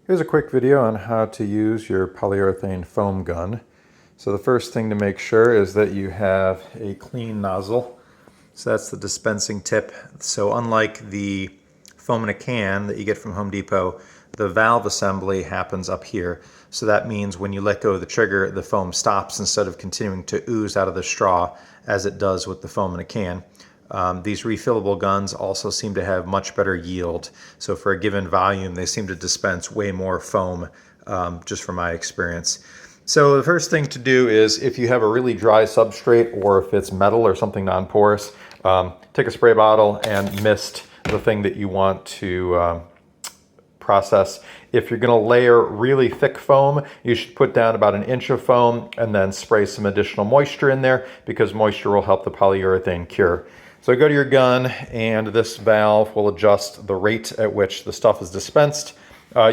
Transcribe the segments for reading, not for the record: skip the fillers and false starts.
Here's a quick video on how to use your polyurethane foam gun. So the first thing to make sure is that you have a clean nozzle. So that's the dispensing tip. So unlike the foam in a can that you get from Home Depot, the valve assembly happens up here. So that means when you let go of the trigger, the foam stops instead of continuing to ooze out of the straw as it does with the foam in a can. These refillable guns also seem to have much better yield. So for a given volume, they seem to dispense way more foam, just from my experience. So the first thing to do is, if you have a really dry substrate or if it's metal or something non-porous, take a spray bottle and mist the thing that you want to process. If you're going to layer really thick foam, you should put down about 1 inch of foam and then spray some additional moisture in there, because moisture will help the polyurethane cure. So go to your gun, and this valve will adjust the rate at which the stuff is dispensed.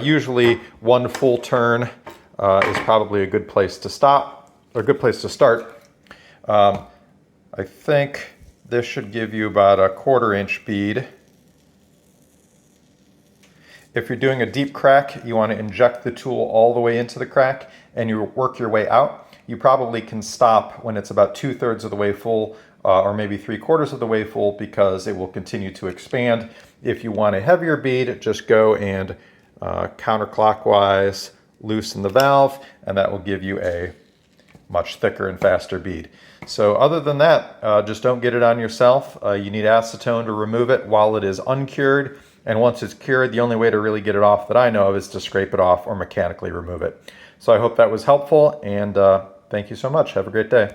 Usually 1 full turn is probably a good place to stop, or a good place to start. I think this should give you about a 1/4 inch bead. If you're doing a deep crack, you want to inject the tool all the way into the crack and you work your way out. You probably can stop when it's about 2/3 of the way full, or maybe 3/4 of the way full, because it will continue to expand. If you want a heavier bead, just go and counterclockwise loosen the valve, and that will give you a much thicker and faster bead. So other than that, just don't get it on yourself. You need acetone to remove it while it is uncured. And once it's cured, the only way to really get it off that I know of is to scrape it off or mechanically remove it. So I hope that was helpful, and thank you so much. Have a great day.